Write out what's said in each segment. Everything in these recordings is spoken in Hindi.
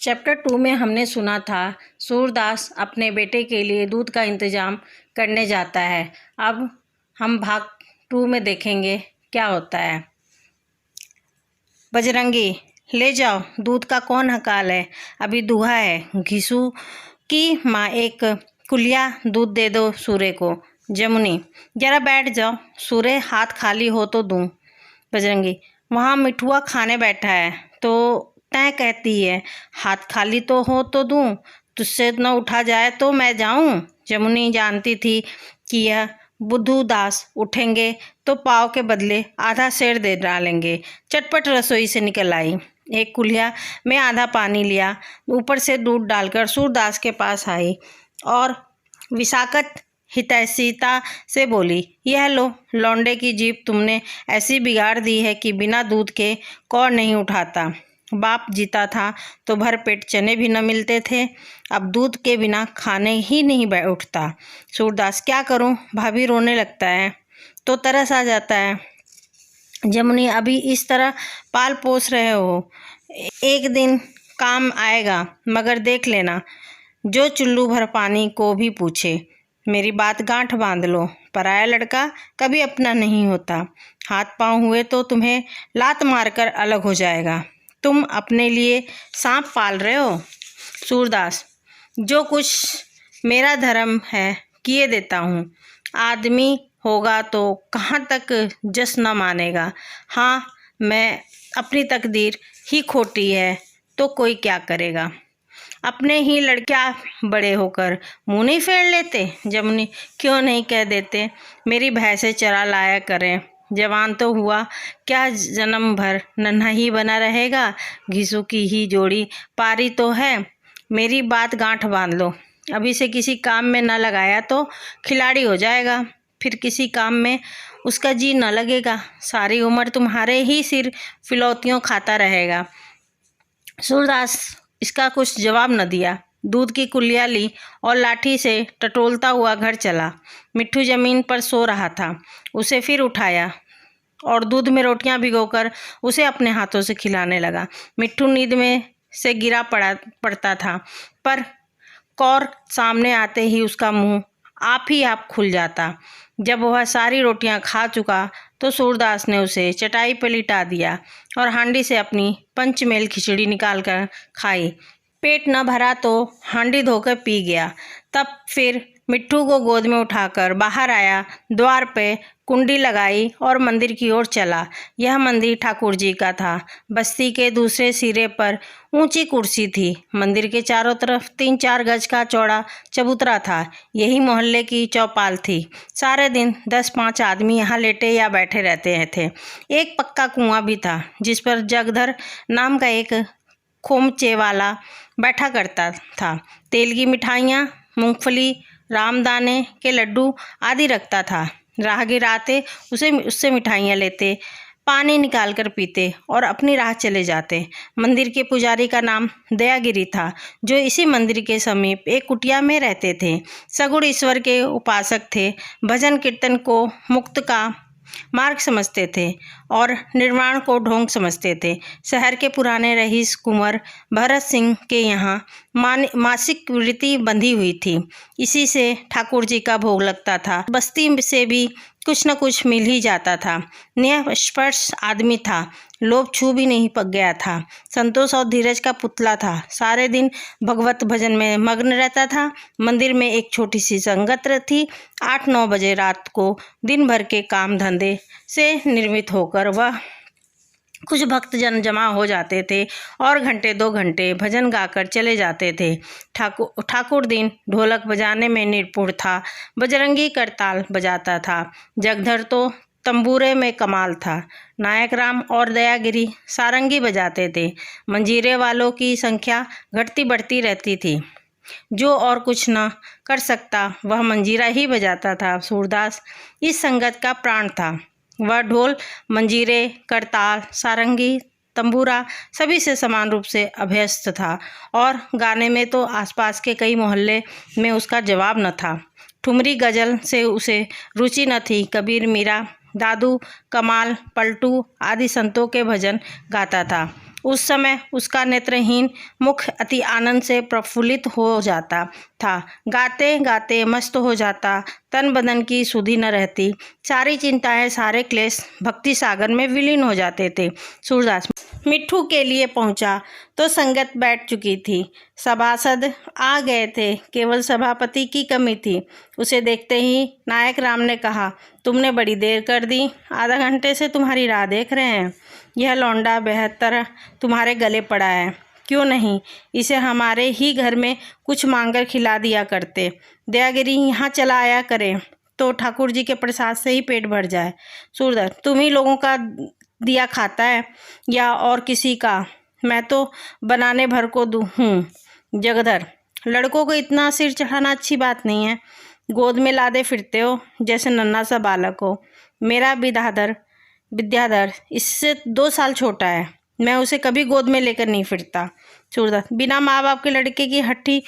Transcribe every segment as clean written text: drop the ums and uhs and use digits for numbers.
चैप्टर 2 में हमने सुना था सूरदास अपने बेटे के लिए दूध का इंतज़ाम करने जाता है। अब हम भाग 2 में देखेंगे क्या होता है। बजरंगी, ले जाओ, दूध का कौन हकाल है, अभी दूहा है। घिसू की माँ, एक कुलिया दूध दे दो सूरे को। जमुनी, जरा बैठ जाओ, सूरे हाथ खाली हो तो दूँ। बजरंगी, वहाँ मिठुआ खाने बैठा है तो तय कहती है हाथ खाली तो हो तो दूँ, तुझसे न उठा जाए तो मैं जाऊँ। जमुनी जानती थी कि यह बुद्धू दास उठेंगे तो पाव के बदले आधा सेर दे डालेंगे। चटपट रसोई से निकल आई, एक कुल्हिया में आधा पानी लिया, ऊपर से दूध डालकर सूरदास के पास आई और विसाकत हितैषीता से बोली, यह लो, लौंडे की जीभ तुमने ऐसी बिगाड़ दी है कि बिना दूध के कौर नहीं उठाता। बाप जीता था तो भर पेट चने भी न मिलते थे, अब दूध के बिना खाने ही नहीं उठता। सूरदास, क्या करूं, भाभी रोने लगता है तो तरस आ जाता है। जमुनी, अभी इस तरह पाल पोस रहे हो, एक दिन काम आएगा, मगर देख लेना जो चुल्लू भर पानी को भी पूछे। मेरी बात गांठ बांध लो, पराया लड़का कभी अपना नहीं होता। हाथ पांव हुए तो तुम्हें लात मारकर अलग हो जाएगा। तुम अपने लिए सांप पाल रहे हो। सूरदास, जो कुछ मेरा धर्म है किए देता हूँ। आदमी होगा तो कहाँ तक जस न मानेगा। हाँ, मैं अपनी तकदीर ही खोटी है तो कोई क्या करेगा। अपने ही लड़का बड़े होकर मुँह नहीं फेर लेते। जमुनी, क्यों नहीं कह देते मेरी भैंसे चरा लाया करें, जवान तो हुआ, क्या जन्म भर नन्हा ही बना रहेगा। घिसू की ही जोड़ी पारी तो है। मेरी बात गांठ बांध लो, अभी से किसी काम में न लगाया तो खिलाड़ी हो जाएगा, फिर किसी काम में उसका जी न लगेगा, सारी उम्र तुम्हारे ही सिर फिलौतियों खाता रहेगा। सूरदास इसका कुछ जवाब न दिया, दूध की कुल्लिया ली और लाठी से टटोलता हुआ घर चला। मिट्ठू जमीन पर सो रहा था, उसे फिर उठाया और दूध में रोटियां भिगोकर उसे अपने हाथों से खिलाने लगा। मिट्ठू नींद में से गिरा पड़ता था, पर कौर सामने आते ही उसका मुंह आप ही आप खुल जाता। जब वह सारी रोटियां खा चुका तो सूरदास ने उसे चटाई पर लिटा दिया और हांडी से अपनी पंचमेल खिचड़ी निकालकर खाई। पेट न भरा तो हांडी धोकर पी गया। तब फिर मिट्ठू को गोद में उठाकर बाहर आया, द्वार पे कुंडी लगाई और मंदिर की ओर चला। यह मंदिर ठाकुर जी का था। बस्ती के दूसरे सिरे पर ऊंची कुर्सी थी। मंदिर के चारों तरफ 3-4 गज का चौड़ा चबूतरा था। यही मोहल्ले की चौपाल थी। सारे दिन 10-5 आदमी यहाँ लेटे या बैठे रहते थे। एक पक्का कुआं भी था जिस पर जगधर नाम का एक खोमचे वाला बैठा करता था। तेल की मिठाइयाँ, मूंगफली, रामदाने के लड्डू आदि रखता था। राहगीर आते उससे मिठाइयाँ लेते, पानी निकालकर पीते और अपनी राह चले जाते। मंदिर के पुजारी का नाम दयागिरी था, जो इसी मंदिर के समीप एक कुटिया में रहते थे। सगुण ईश्वर के उपासक थे। भजन कीर्तन को मुक्त का मार्ग समझते थे और निर्वाण को ढोंग समझते थे। शहर के पुराने रईस कुंवर भरत सिंह के यहाँ मासिक वृत्ति बंधी हुई थी, इसी से ठाकुर जी का भोग लगता था। बस्ती से भी कुछ न कुछ मिल ही जाता था। निष्पक्ष आदमी था, लोभ छू भी नहीं पक गया था। संतोष और धीरज का पुतला था। सारे दिन भगवत भजन में मग्न रहता था। मंदिर में एक छोटी सी संगत थी। 8-9 बजे रात को दिन भर के काम धंधे से निर्मित होकर वह कुछ भक्तजन जमा हो जाते थे और घंटे 2 घंटे भजन गाकर चले जाते थे। ठाकुर दिन ढोलक बजाने में निपुण था। बजरंगी करताल बजाता था। जगधर तो तंबूरे में कमाल था। नायक राम और दयागिरी सारंगी बजाते थे। मंजीरे वालों की संख्या घटती बढ़ती रहती थी। जो और कुछ न कर सकता वह मंजीरा ही बजाता था। सूरदास इस संगत का प्राण था। वह ढोल, मंजीरे, करताल, सारंगी, तंबूरा सभी से समान रूप से अभ्यस्त था और गाने में तो आसपास के कई मोहल्ले में उसका जवाब न था। ठुमरी गजल से उसे रुचि न थी। कबीर, मीरा, दादू, कमाल, पलटू आदि संतों के भजन गाता था उस समय उसका नेत्रहीन मुख अति आनंद से प्रफुल्लित हो जाता था। गाते गाते मस्त हो जाता, तन बदन की सुधि न रहती, सारी चिंताएं सारे क्लेश भक्ति सागर में विलीन हो जाते थे। सूरदास मिट्ठू के लिए पहुंचा तो संगत बैठ चुकी थी। सभासद आ गए थे, केवल सभापति की कमी थी। उसे देखते ही नायक राम ने कहा, तुमने बड़ी देर कर दी, आधा घंटे से तुम्हारी राह देख रहे हैं। यह लौंडा बेहतर तुम्हारे गले पड़ा है, क्यों नहीं इसे हमारे ही घर में कुछ मांगकर खिला दिया करते। दयागिरी यहाँ चला आया करे तो ठाकुर जी के प्रसाद से ही पेट भर जाए। सूरदास तुम ही लोगों का दिया खाता है या और किसी का? मैं तो बनाने भर को हूँ। जगधर लड़कों को इतना सिर चढ़ाना अच्छी बात नहीं है। गोद में लादे फिरते हो जैसे नन्हा सा बालक हो। मेरा विद्याधर इससे 2 साल छोटा है, मैं उसे कभी गोद में लेकर नहीं फिरता। सूरदास बिना माँ बाप के लड़के की हट्टी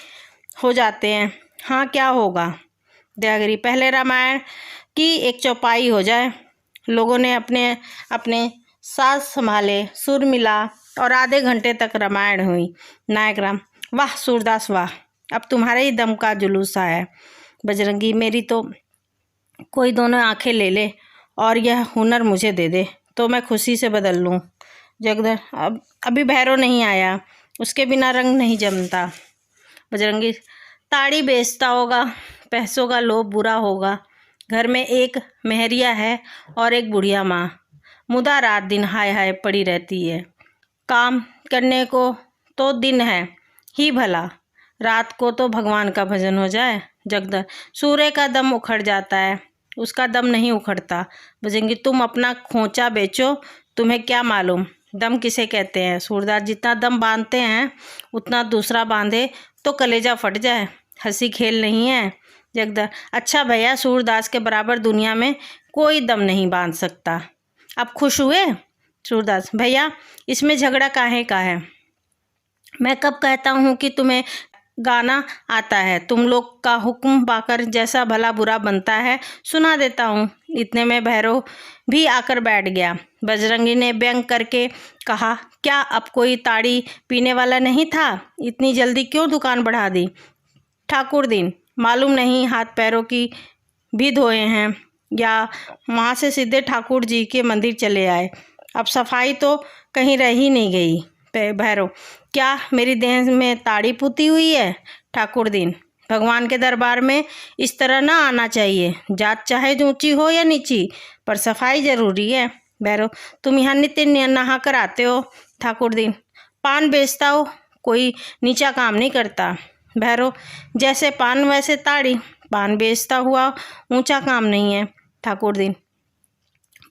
हो जाते हैं। हाँ क्या होगा? दयागिरी पहले रामायण की एक चौपाई हो जाए। लोगों ने अपने अपने साथ संभाले, सुर मिला और आधे घंटे तक रामायण हुई। नायक राम वाह सूरदास वाह, अब तुम्हारे ही दम का जुलूस आया। बजरंगी मेरी तो कोई दोनों आंखें ले ले और यह हुनर मुझे दे दे तो मैं खुशी से बदल लूँ। जगधर अब अभी भैरव नहीं आया, उसके बिना रंग नहीं जमता। बजरंगी ताड़ी बेचता होगा, पैसों का लोभ बुरा होगा। घर में एक मेहरिया है और एक बुढ़िया माँ, मुदा रात दिन हाय हाय पड़ी रहती है। काम करने को तो दिन है ही भला, रात को तो भगवान का भजन हो जाए। जगधर सूर्य का दम उखड़ जाता है, उसका दम नहीं उखड़ता। बजरंगी तुम अपना खोंचा बेचो, तुम्हें क्या मालूम दम किसे कहते हैं। सूरदास जितना दम बांधते हैं उतना दूसरा बांधे तो कलेजा फट जाए, हंसी खेल नहीं है। जगधर अच्छा भैया, सूरदास के बराबर दुनिया में कोई दम नहीं बांध सकता। अब खुश हुए? सूरदास भैया इसमें झगड़ा काहे का है? मैं कब कहता हूँ कि तुम्हें गाना आता है? तुम लोग का हुक्म पाकर जैसा भला बुरा बनता है सुना देता हूँ। इतने में भैरव भी आकर बैठ गया। बजरंगी ने व्यंग करके कहा, क्या अब कोई ताड़ी पीने वाला नहीं था? इतनी जल्दी क्यों दुकान बढ़ा दी? ठाकुर दिन मालूम नहीं हाथ पैरों की भी धोए हैं या वहाँ से सीधे ठाकुर जी के मंदिर चले आए। अब सफाई तो कहीं रह ही नहीं गई। भैरव क्या मेरी देह में ताड़ी पुती हुई है? ठाकुर दिन भगवान के दरबार में इस तरह ना आना चाहिए, जात चाहे ऊंची हो या नीची, पर सफाई जरूरी है। भैरव तुम यहाँ नित्य नहा कर आते हो। ठाकुर दिन पान बेचता हो, कोई नीचा काम नहीं करता। भैरव जैसे पान वैसे ताड़ी, पान बेचता हुआ ऊंचा काम नहीं है। ठाकुर दिन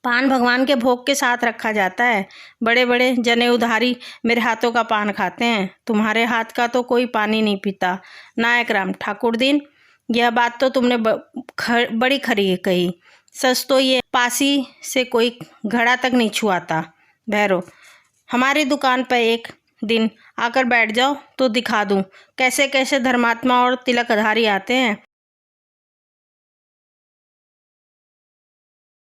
पान भगवान के भोग के साथ रखा जाता है, बड़े बड़े जने उधारी मेरे हाथों का पान खाते हैं, तुम्हारे हाथ का तो कोई पानी नहीं पीता। नायक राम ठाकुर दिन यह बात तो तुमने बड़ी खरी कही, सच तो ये पासी से कोई घड़ा तक नहीं छुआता। भैरव हमारी दुकान पर एक दिन आकर बैठ जाओ तो दिखा दूं कैसे कैसे धर्मात्मा और तिलकधारी आते हैं।